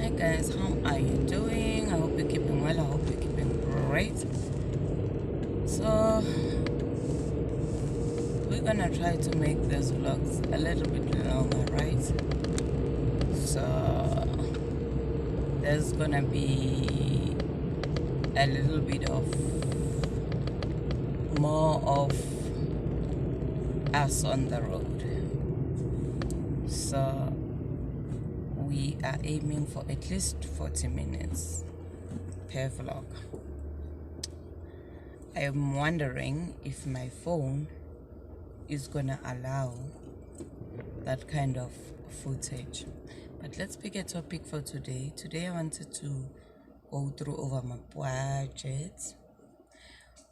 Hi guys, how are you doing? I hope you're keeping well. I hope you're keeping great. So we're gonna try to make these vlogs a little bit longer, right? So there's gonna be a little bit of more of us on the road. So we are aiming for at least 40 minutes per vlog. I am wondering if my phone is gonna allow that kind of footage. But let's pick a topic for today. Today I wanted to go through over my budget.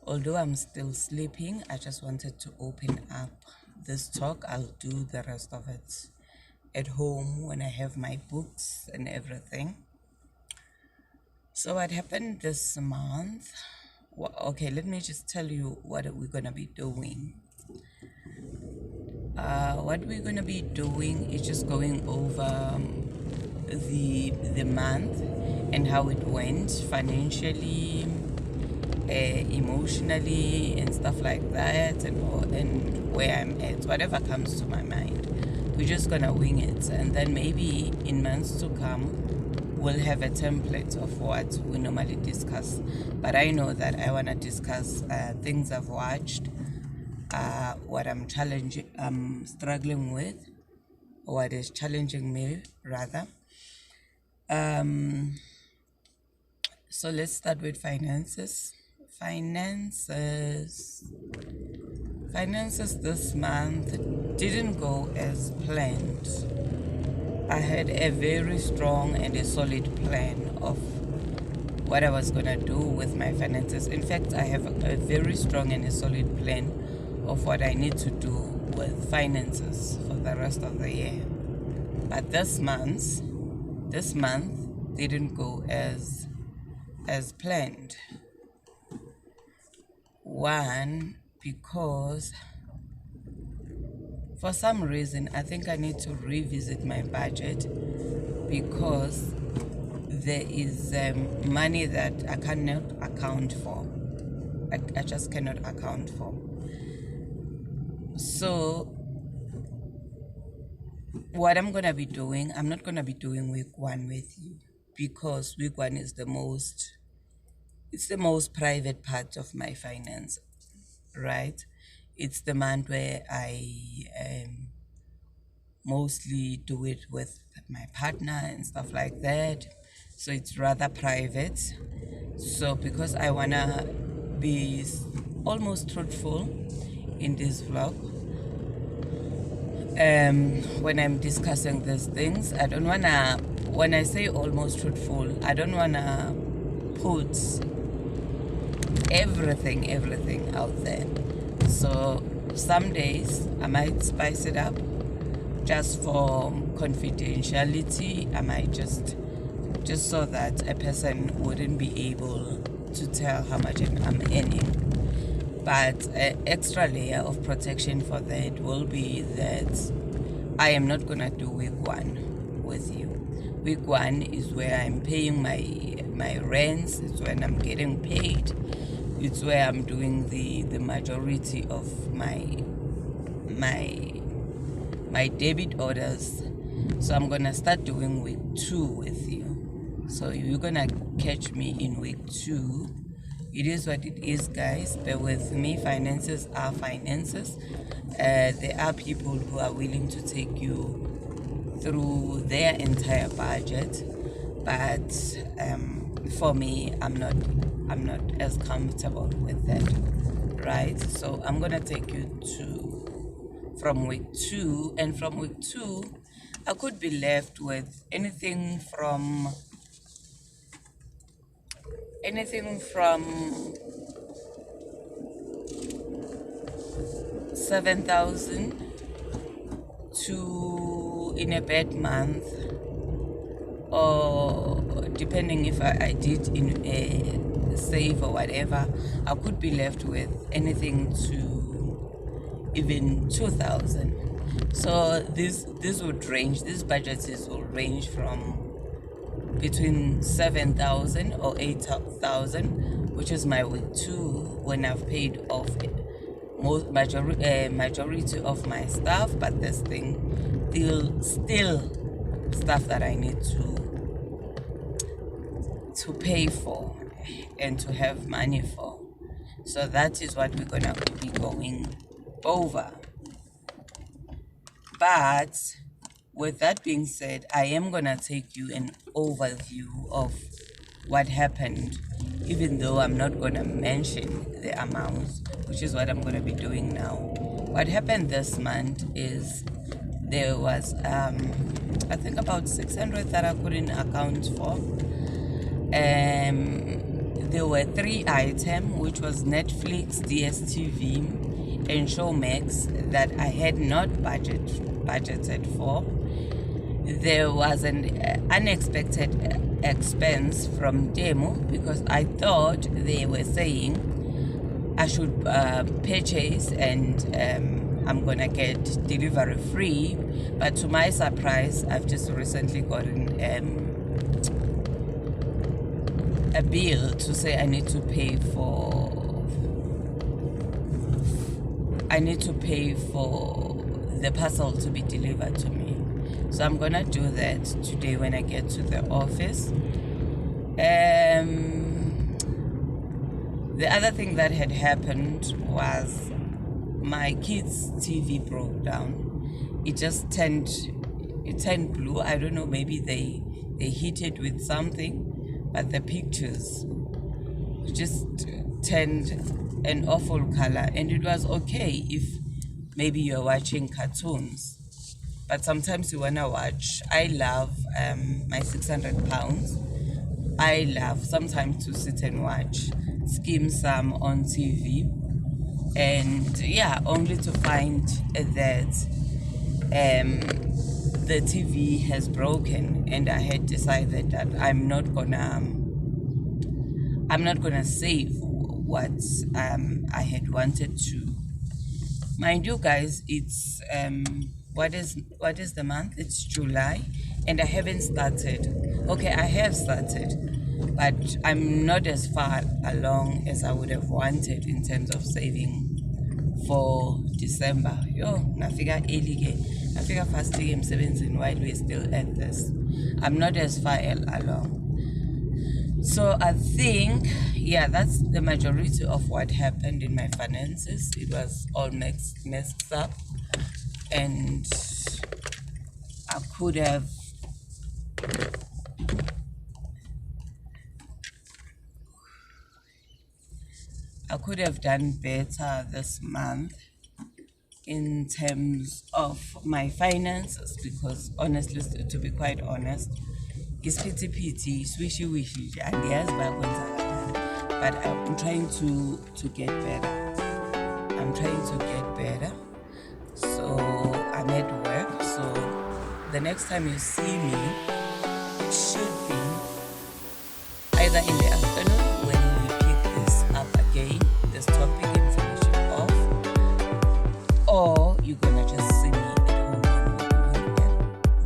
Although I'm still sleeping, I just wanted to open up this talk. I'll do the rest of it at home when I have my books and everything. So what happened this month? Okay, let me just tell you what we're gonna be doing. What we're gonna be doing is just going over the month and how it went financially, emotionally, and stuff like that, and where I'm at. Whatever comes to my mind, we're just gonna wing it, and then maybe in months to come we'll have a template of what we normally discuss. But I know that I want to discuss things I've watched, what I'm struggling with, what is challenging me rather. So let's start with finances. Finances this month didn't go as planned. I had a very strong and a solid plan of what I was gonna do with my finances. In fact, I have a very strong and a solid plan of what I need to do with finances for the rest of the year. But this month didn't go as planned. One, because for some reason I think I need to revisit my budget, because there is money that I cannot account for. I just cannot account for. So what I'm gonna be doing, I'm not gonna be doing week one with you, because week one is the most private part of my finance, right? It's the month where I mostly do it with my partner and stuff like that. So it's rather private. So because I wanna be almost truthful in this vlog, when I'm discussing these things, I don't wanna, when I say almost truthful, I don't wanna put everything out there. So some days I might spice it up just for confidentiality. I might just so that a person wouldn't be able to tell how much I'm earning. But an extra layer of protection for that will be that I am not gonna do week one with you. Week one is where I'm paying my rents. It's when I'm getting paid. It's where I'm doing the majority of my debit orders. So I'm gonna start doing week two with you. So you're gonna catch me in week two. It is what it is, guys. Bear with me. Finances are finances. There are people who are willing to take you through their entire budget, but for me, I'm not as comfortable with that, right? So I'm gonna take you from week two, and from week two I could be left with anything from 7,000 to, in a bad month, or depending if I did in a save or whatever, I could be left with anything to even 2,000. So this would range, these budgets will range from between 7,000 or 8,000, which is my week 2, when I've paid off majority of my stuff, but there's still stuff that I need to pay for and to have money for. So that is what we're gonna be going over. But with that being said, I am gonna take you an overview of what happened, even though I'm not gonna mention the amounts, which is what I'm gonna be doing now. What happened this month is there was I think about 600 that I couldn't account for. There were 3 items, which was Netflix, DSTV, and Showmax, that I had not budgeted for. There was an unexpected expense from Demo, because I thought they were saying I should purchase and I'm gonna get delivery free, but to my surprise, I've just recently gotten a bill to say I need to pay for the parcel to be delivered to me. So I'm gonna do that today when I get to the office. The other thing that had happened was my kids' TV broke down. It turned blue. I don't know, maybe they hit it with something, but the pictures just turned an awful color. And it was okay if maybe you're watching cartoons, but sometimes you wanna watch. I love my 600 pounds. I love sometimes to sit and watch, skim some on TV, and yeah, only to find that the TV has broken, and I had decided that I'm not gonna save what I had wanted to. Mind you guys, it's what is the month? It's July, and I haven't started. Okay, I have started, but I'm not as far along as I would have wanted in terms of saving for December. Nafika early ke. Nafika fasting emsebenzini while we're still at this. I'm not as far along. So I think, yeah, that's the majority of what happened in my finances. It was all messed up, and I could have done better this month in terms of my finances, because honestly, to be quite honest, it's pity, swishy, and yes, but I'm trying to get better. So I'm at work. So the next time you see me, it should be either in the afternoon when we pick this up again, this topic, and finish it off, or you're gonna just see me at home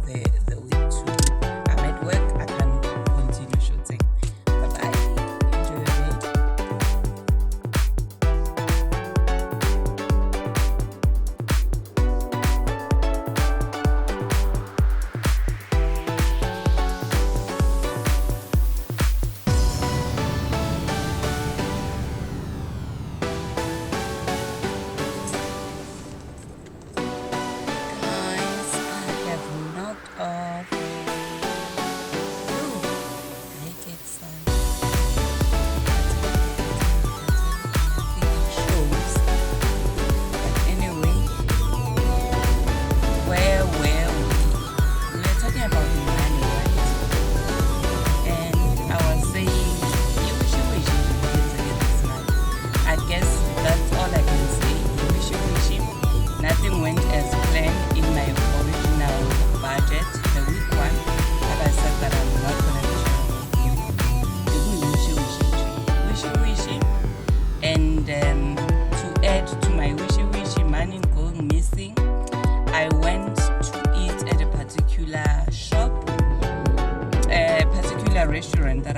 when the week 2. I'm at work, I can't continue shooting. Bye-bye. Enjoy your day.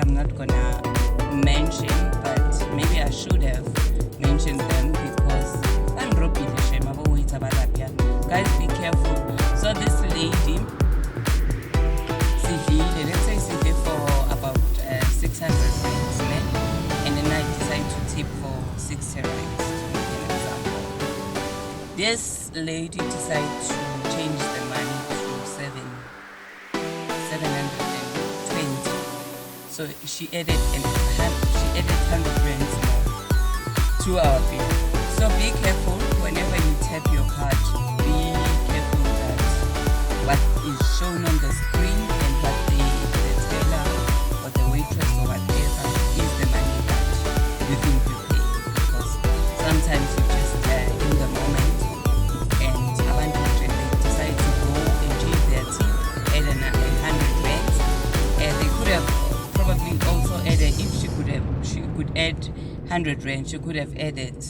I'm not gonna mention, but maybe I should have mentioned them because guys, be careful. So this lady, let's say CV for about 600 rands, and then I decide to tip for 60 rands, to make an example. This lady decided to change the money to 720. So she added 100 rands more to our bill. So be careful whenever you tap your card. Be careful that what is shown on the screen and what the teller or the waitress or whatever is the money that you think you pay. Because sometimes you just in the moment and abantu they decide to go and change their tip, add 100 rands, and they could have probably also added, if she could add 100 rands, she could have added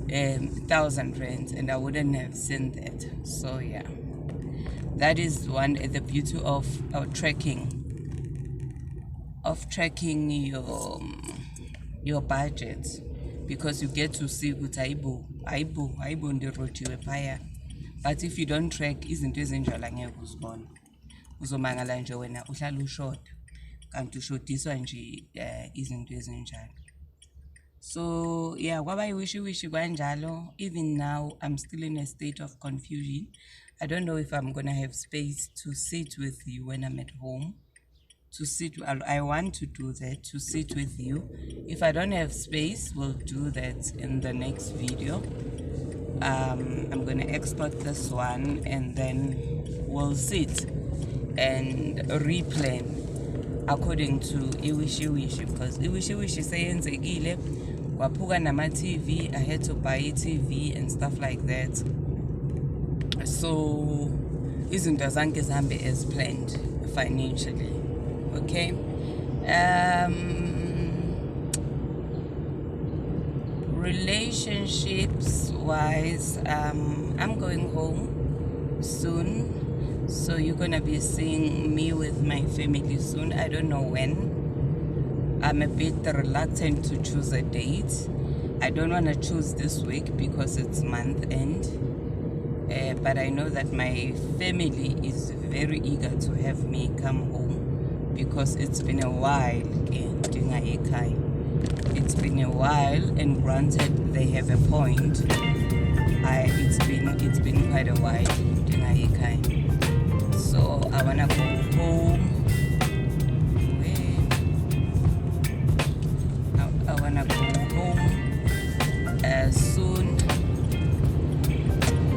1,000 rands, and I wouldn't have seen that. So yeah, that is the beauty of tracking your budget, because you get to see aibu ndirojiwe phaya. But if you don't track izinto ezinjalo angeke uzibone, uzomangala nje wena uhlala ushort kanti ushodiswa nje izinto ezinjalo. So yeah, kwaba wishy kanjalo. Even now I'm still in a state of confusion. I don't know if I'm gonna have space to sit with you when I'm at home. I want to do that, to sit with you. If I don't have space, we'll do that in the next video. I'm gonna export this one and then we'll sit and replan according to iwishy, because iwishy seyenzekile waphuka nama TV. I had to buy a TV and stuff like that. So izinto zange zihambe as planned financially. Okay. Relationships wise, I'm going home soon. So you're gonna be seeing me with my family soon. I don't know when. I'm a bit reluctant to choose a date. I don't want to choose this week because it's month end. But I know that my family is very eager to have me come home because it's been a while in Dingaekai. It's been a while, and granted they have a point. It's been quite a while in Dingaekai. So I wanna go home. I wanna go home soon,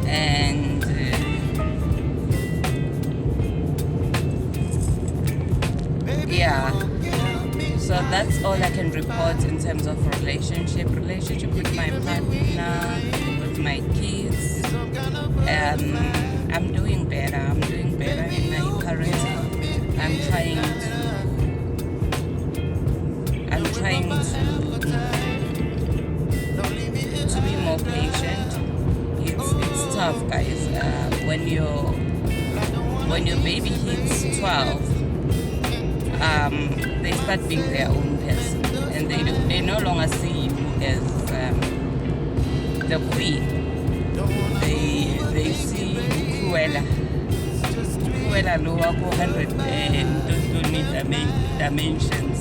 and yeah. So that's all I can report in terms of relationship with my partner, with my kids. I'm doing better in my parenting. I'm trying to be more patient. It's tough, guys. When your baby hits 12, they start being their own person, and they no longer see you as the queen. They see Cruella lower 100 dimensions,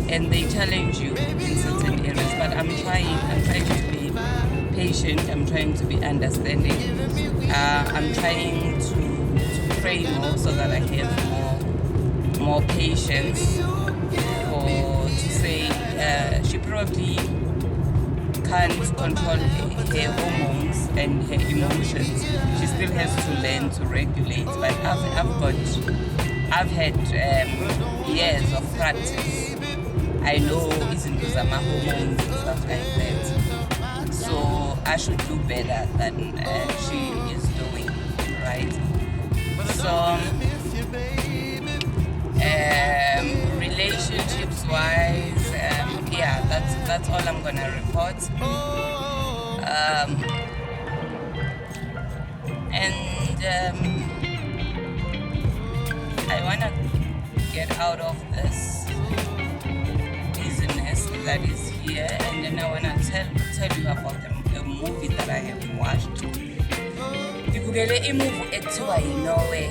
and they challenge you in certain areas. But I'm trying to be patient. I'm trying to be understanding. I'm trying to pray more so that I have more patience to say she probably can't control her hormones and her emotions. She still has to learn to regulate. But I've had years of practice. I know isn't my hormones and stuff like that. So I should do better than she is doing, right? So relationships wise, yeah, that's all I'm gonna report. I wanna get out of this that is here, and then I want to tell you about the movie that I have watched. Ngibukele movie ekuthiwa Norway.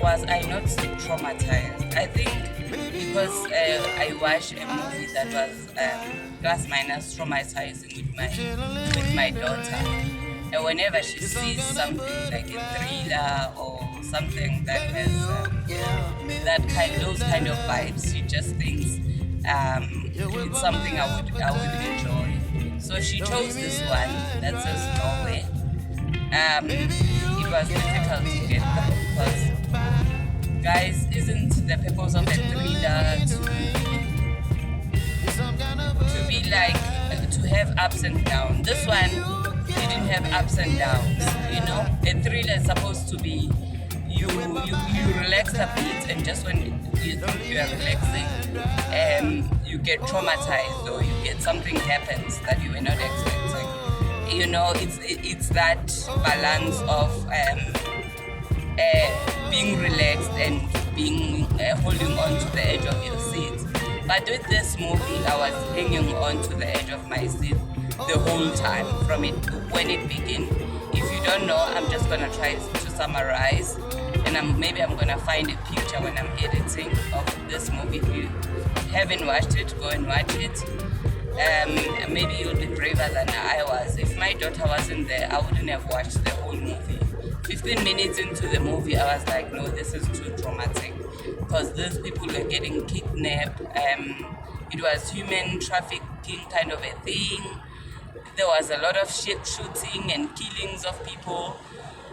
Was I not traumatized? I think because I watched a movie that was plus minus traumatizing with my daughter. And whenever she sees something like a thriller or something that has those kind of vibes, she just thinks it's something I would enjoy. So she chose this one that says Norway. It was difficult to get through because, guys, isn't the purpose of a thriller to be like to have ups and downs? This one didn't have ups and downs. You know, a thriller is supposed to be you relax a bit, and just when you think you are relaxing, you get traumatized or you get something happens that you were not expecting. You know, it's that balance of being relaxed and being holding on to the edge of your seat. But with this movie, I was hanging on to the edge of my seat the whole time from when it began. If you don't know, I'm just gonna try to summarize, and maybe I'm gonna find a picture when I'm editing of this movie. If you haven't watched it, go and watch it. Maybe you'll be braver than I was. If my daughter wasn't there, I wouldn't have watched the whole movie. 15 minutes into the movie, I was like, no, this is too traumatic, because these people were getting kidnapped. It was human trafficking kind of a thing. There was a lot of shooting and killings of people.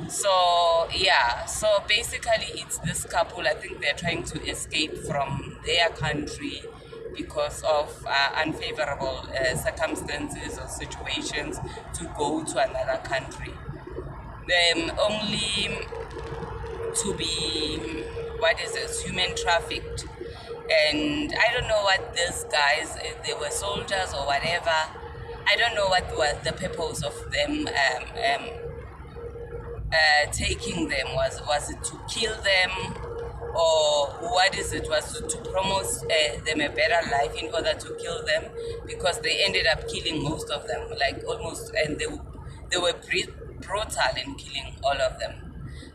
So yeah, so basically it's this couple. I think they're trying to escape from their country because of unfavorable circumstances or situations to go to another country. Only to be, human trafficked. And I don't know what these guys, they were soldiers or whatever. I don't know what was the purpose of them taking them. Was it to kill them? Or what is it? Was to promote them a better life in order to kill them? Because they ended up killing most of them, like almost, and they were brutal in killing all of them.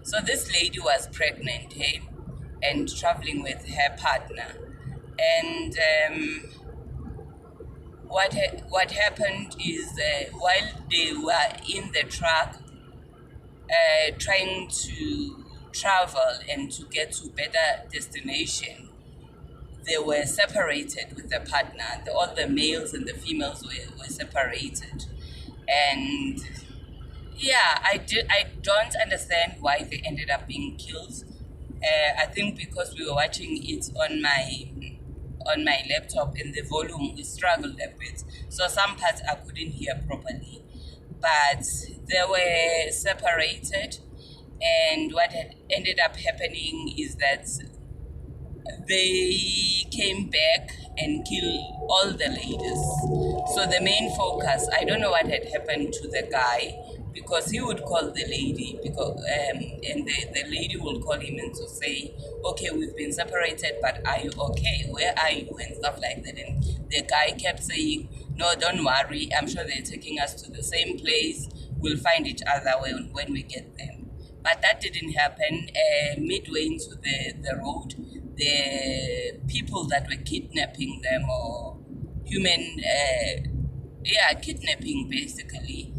So this lady was pregnant, hey, and traveling with her partner. And what happened is while they were in the truck trying to travel and to get to better destination, they were separated with the partner. All the males and the females were separated. And yeah, I don't understand why they ended up being killed. I think because we were watching it on my laptop and the volume we struggled a bit, so some parts I couldn't hear properly. But they were separated, and what had ended up happening is that they came back and killed all the ladies. So the main focus, I don't know what had happened to the guy, because he would call the lady, because and the lady will call him and to say, okay, we've been separated, but are you okay? Where are you? And stuff like that. And the guy kept saying, no, don't worry, I'm sure they're taking us to the same place. We'll find each other when we get there. But that didn't happen. Midway into the road, the people that were kidnapping them, or human, kidnapping basically,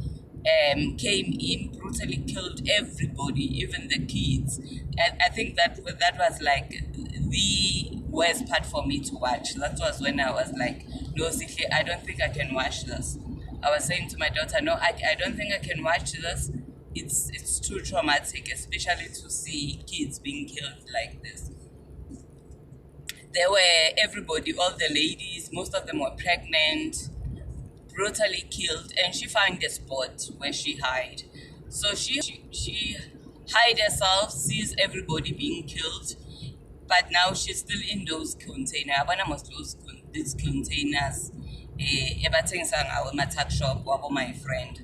came in, brutally killed everybody, even the kids. And I think that was like the worst part for me to watch. That was when I was like, no, Sihle, I don't think I can watch this. I was saying to my daughter, no, I don't think I can watch this. It's too traumatic, especially to see kids being killed like this. There were everybody, all the ladies, most of them were pregnant, brutally killed, and she found a spot where she hid. So she hid herself, sees everybody being killed, but now she's still in those containers. These containers, my tuck shop, my friend.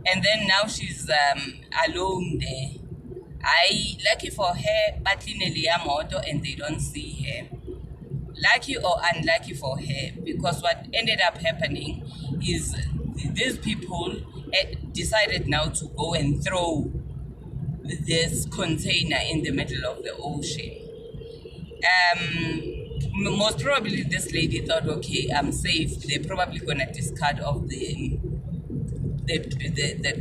And then now she's alone there. Lucky for her, battling a moto, and they don't see her. lucky or unlucky for her, because what ended up happening is these people decided now to go and throw this container in the middle of the ocean. Most probably this lady thought, okay, I'm safe. They're probably gonna discard of the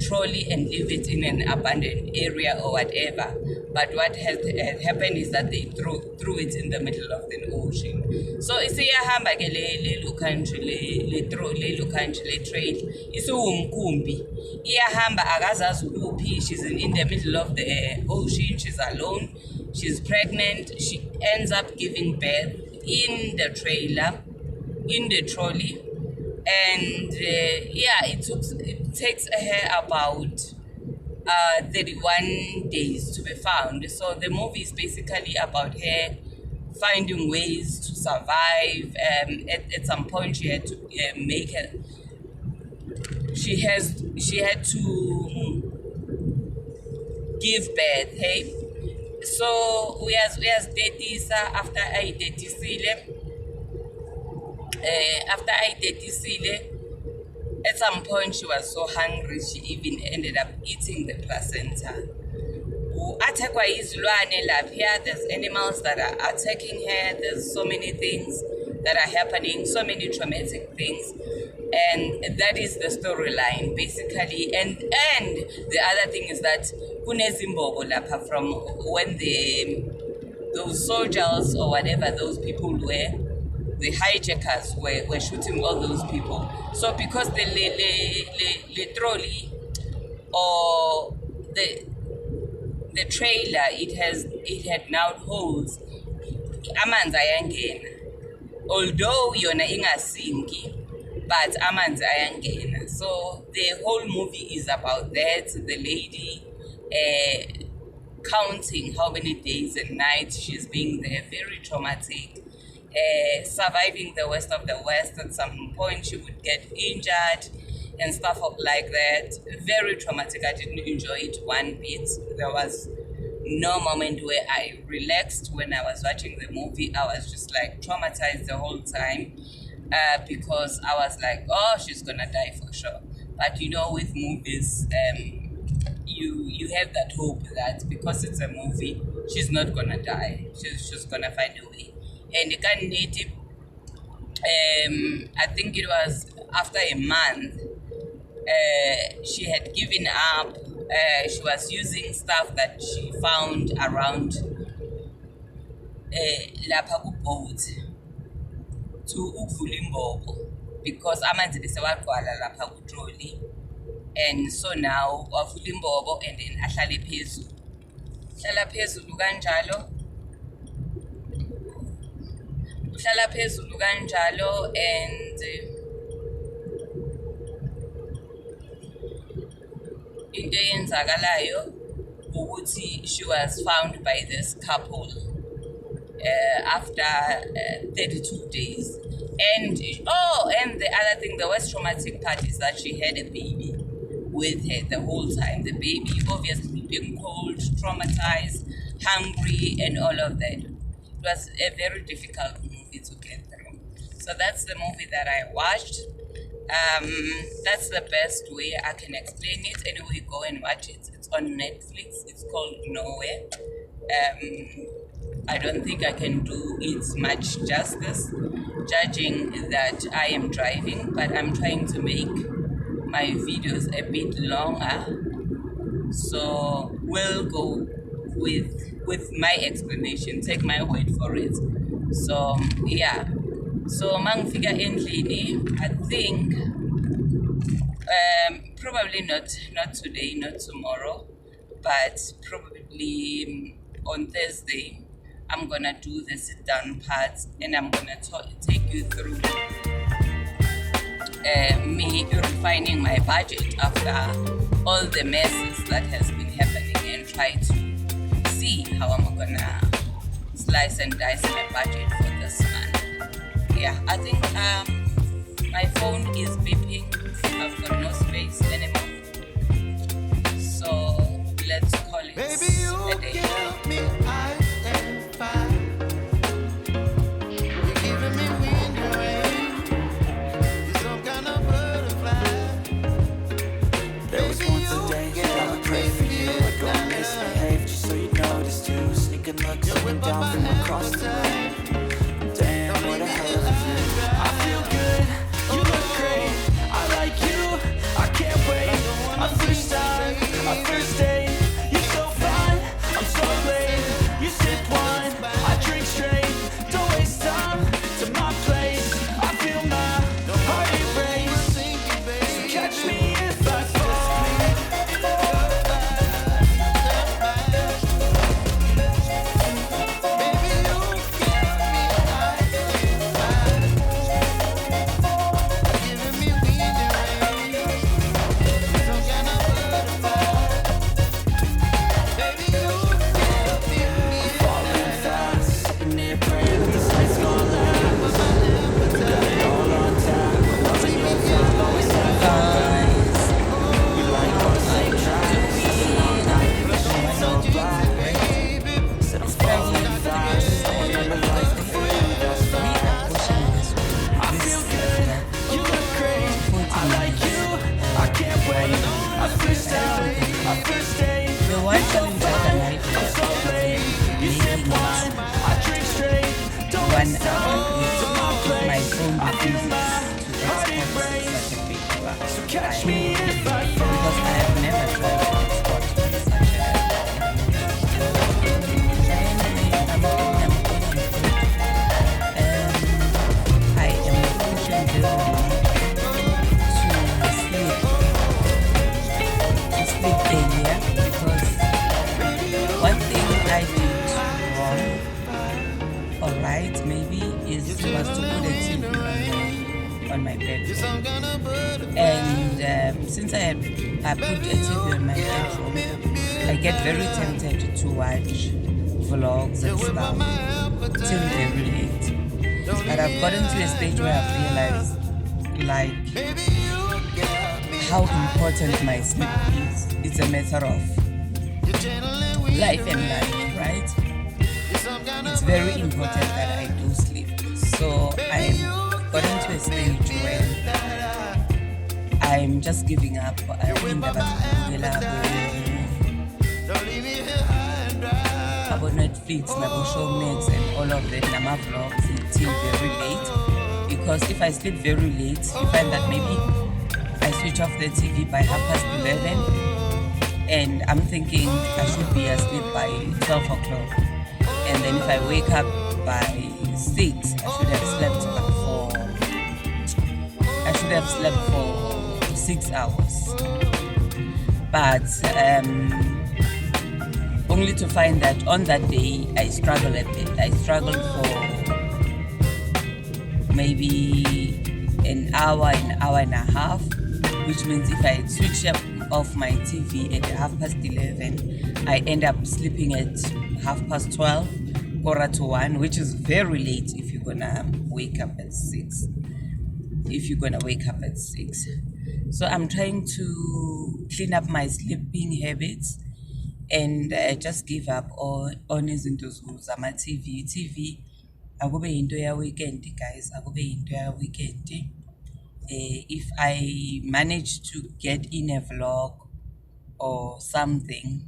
trolley and leave it in an abandoned area or whatever. But what had happened is that they threw it in the middle of the ocean. So isiyahamba ke le country le country le trail isiwumkhumbi, iyahamba akazazi ukuphi. She's in the middle of the ocean, she's alone, she's pregnant, she ends up giving birth in the trailer, in the trolley. And it takes her about 31 days to be found. So the movie is basically about her finding ways to survive. At some point, she had to make her. She had to give birth. Hey, so we as dated after I dated. After I dated, at some point she was so hungry she even ended up eating the placenta. Attackwa izilwane lapha, there's animals that are attacking her, there's so many things that are happening, so many traumatic things, and that is the storyline basically. And the other thing is that kunezimbobo lapha, from when those soldiers or whatever those people were, the hijackers were shooting all those people. So because the trolley or the trailer, it had now holes, amanzi ayangena, although yona ingasinki, but amanzi ayangena. So the whole movie is about that. The lady counting how many days and nights she's being there, very traumatic. Surviving the worst of the West. At some point she would get injured and stuff like that. Very traumatic. I didn't enjoy it one bit. There was no moment where I relaxed when I was watching the movie. I was just like traumatized the whole time, because I was like, oh, she's gonna die for sure. But you know, with movies, you have that hope that because it's a movie, she's not gonna die. She's gonna find a way. And the native, I think it was after a month, she had given up. She was using stuff that she found around lapha kuboat to ukuvula imbobo, because amanzi besewagcwala lapha kutroli. And so now wavula imbobo and then ahlale phezulu. Hlala phezulu kanjalo. Uhlala phezulu kanjalo, and into eyenzakalayo ukuthi she was found by this couple after 32 days. And the other thing, the worst traumatic part is that she had a baby with her the whole time. The baby obviously being cold, traumatized, hungry, and all of that. It was a very difficult movie to get through. So that's the movie that I watched. That's the best way I can explain it. Anyway, go and watch it. It's on Netflix. It's called Nowhere. I don't think I can do it much justice, judging that I am driving, but I'm trying to make my videos a bit longer. So we'll go with my explanation. Take my word for it. So yeah. So mangifika endlini, I think probably not today, not tomorrow, but probably on Thursday I'm gonna do the sit down part, and I'm gonna take you through me refining my budget after all the messes that has been happening, and try to see how I'm gonna slice and dice my budget for this month. Yeah, I think my phone is beeping. I've got no space anymore. So let's call it a day. Give me ice and fire. You give 1 hour, my phone refuses to export such a big file because I have never tried to export such a I am pushing very to sleep earlier because one thing I did wrong, alright, maybe was to put a TV on my bedroom. And since I put a TV on my bedroom, I get very tempted to watch vlogs and stuff till very late. But I've gotten to a stage where I've realized how important my sleep is. It's a matter of life and life, right? It's very important that I do sleep. So I've gotten to a stage where I'm just giving up. I think about Netflix, Showmax, and all of that, Nama vlogs till very late. Because if I sleep very late, you find that maybe I switch off the TV by 11:30, and I'm thinking I should be asleep by 12 o'clock. And then if I wake up by 6, I should have slept for 6 hours. But only to find that on that day I struggle a bit. I struggled for maybe an hour and a half, which means if I switch off my TV at 11:30, I end up sleeping at 12:30, 1:45, which is very late if you're gonna wake up at 6. So I'm trying to clean up my sleeping habits and just give up on izinto zama-TV. TV akube into ya weekend, guys. Akube into ya weekend. If I manage to get in a vlog or something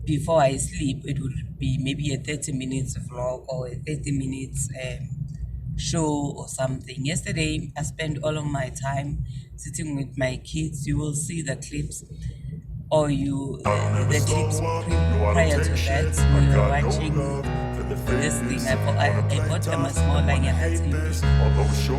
before I sleep, it would be maybe a 30 minutes vlog or a 30 minutes show or something. Yesterday, I spent all of my time sitting with my kids. You will see the clips, or the clips prior to that, or you're watching this thing. I bought them a small TV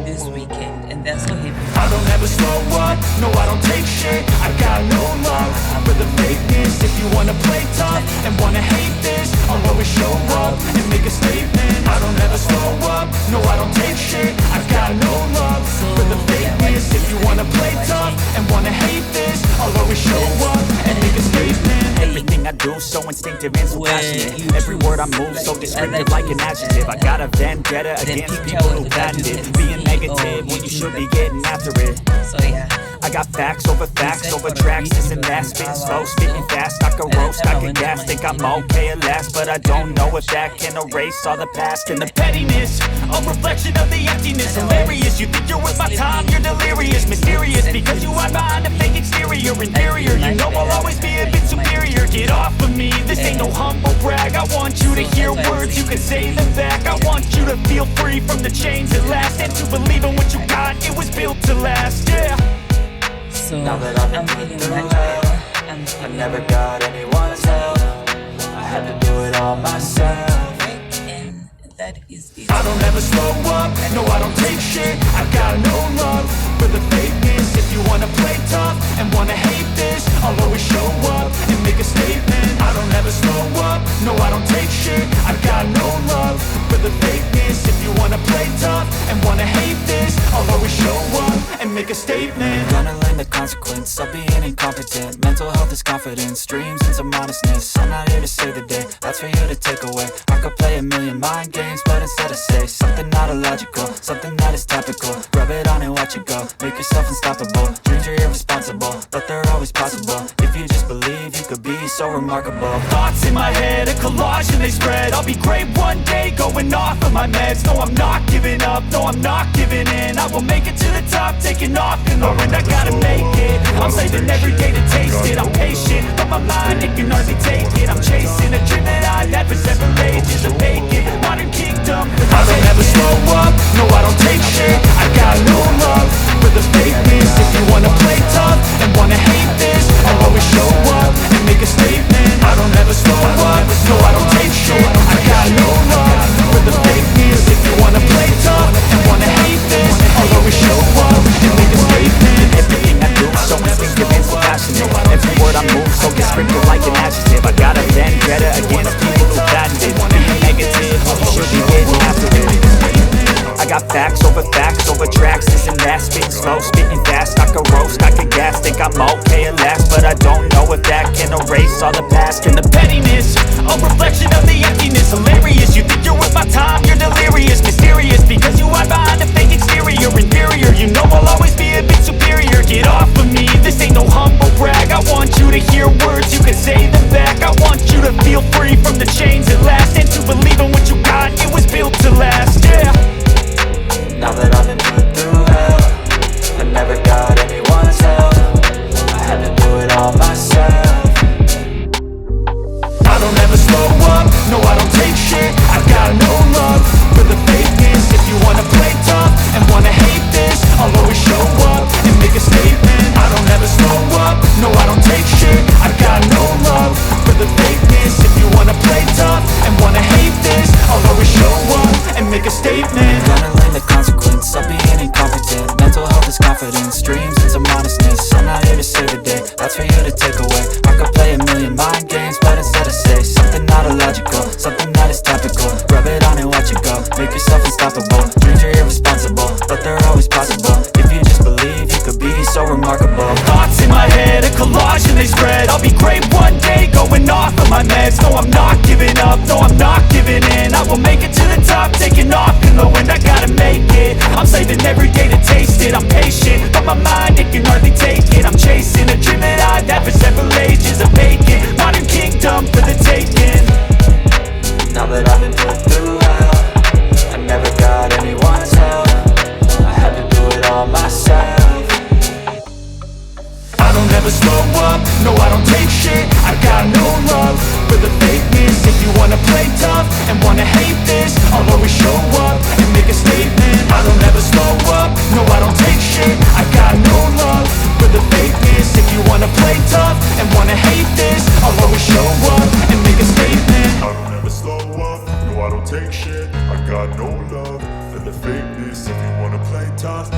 this weekend, and they're so happy. I don't ever slow up, no I don't take shit. I got no love for the fakeness. If you wanna play tough and wanna hate this, I'll always show up and make a statement. I don't ever slow up, no I don't take shit. I got no love for the fakeness. If you wanna play tough and wanna hate this, I'll always show up and make a statement. Everything I do so instinctive and so passionate. Every word I move so descriptive like an adjective. I got a vendetta against people who patented being negative when you should be getting after it. So yeah, I got facts over tracks, this and that. Spitting slow, spitting fast, I can roast, I can gas. Think I'm okay at last, but I don't know if that can erase all the past. And the pettiness, a reflection of the emptiness. Hilarious, you think you're with my time, you're delirious. Mysterious, because you hide behind a fake exterior. Inferior, you know I'll always be a bit superior. Get off of me, this ain't no humble brag. I want you to hear words, you can say them back. I want you to feel free from the chains at last, and to believe in what you got, it was built to last, yeah. So I'm feeling much better. I never got anyone's help. I had to do it all myself. And that is it. I don't ever slow up, no I don't take shit. I got no love for the fakeness. If you wanna play tough and wanna hate this, I'll always show up and make a statement. I don't ever slow up, no I don't take shit. I got no love for the fakeness. If you wanna play tough and wanna hate this, I'll always show up and make a statement. Gonna learn the consequence of being incompetent. Mental health is confidence, dreams and some modestness. I'm not here to save the day, that's for you to take away. I could play a million mind games, but instead I say something not illogical, something that is topical. Rub it on and watch it go, make yourself unstoppable. Dreams are irresponsible, but they're always possible. If you just believe, you could be so remarkable. Thoughts in my head, a collage and they spread. I'll be great one day, going off of my meds. No, I'm not giving up, no, I'm not giving in. I will make it to the top, taking off and knowing I gotta make it. I'm saving every day to taste it. I'm patient, but my mind, it can hardly take it. I'm chasing a dream that I've had for several ages. A vacant, modern kingdom. I don't ever slow up, no I don't take shit. I got no love for the fakeness. If you wanna play tough and wanna hate this, I'll always show up and make a statement. I don't ever slow up, no I don't take shit. I got no love for the fakeness. If you wanna play tough and wanna hate this, I'll always show up and make a statement. Everything I do, so instinctive and so passionate. Every word I move, so get sprinkled like an adjective. I got a vendetta against people who patented being negative. You should be getting after it. I got facts over tracks, this and that. Spitting slow, spitting fast, I could roast, I could gas. Think I'm okay at last, but I don't know if that can erase all the past. And the pettiness, a reflection of the emptiness. Hilarious, you think you're worth my time, you're delirious. Mysterious, because you hide behind a fake exterior. Inferior, you know I'll always be a bit superior. Get off of me, this ain't no humble brag. I want you to hear words, you can say them back. I want you to feel free from the chains at last, and to believe in what you got, it was built to last, yeah. Now that I've been put through hell, I never got anyone's help. I had to do it all myself. I don't ever slow up, no I don't take shit. I got no love for the fakeness. If you wanna play tough and wanna hate this, I'll always show up and make a statement. I don't ever slow up, no I don't take shit. I got no love for the fakeness. If you wanna play tough and wanna hate this, I'll always show up and make a statement. Gonna learn the consequence of being incompetent. Mental health is confidence, dreams into modestness. I'm not here to save a day, that's for you to take away. I could play a million mind games, but instead I say something not illogical, something that is topical. Rub it on and watch it go, make yourself unstoppable. Dreams are irresponsible, but they're always possible. If you just believe, you could be so remarkable. Thoughts in my head, a collage and they spread. I'll be great one day, going off of my meds. No, I'm not giving up, no, I'm not giving in. I will make it to the top, taking off in the wind. I gotta make it, I'm saving every day to taste it. I'm patient, but my mind, it can hardly take it. I'm chasing a dream that I've had for several ages. A vacant, modern kingdom for the taking. Now that I've been put through hell, I never got anyone's help. I had to do it all myself. I don't ever slow up, no I don't take shit. I got no love for the fakeness. If you wanna play tough and wanna hate this, I'll always show up and make a statement. I don't ever slow up, no I don't take shit. I got no love for the fakeness. If you wanna play tough and wanna hate this, I'll always show up and make a statement. I don't ever slow up, no I don't take shit. I got no love for the fakeness. If you wanna play tough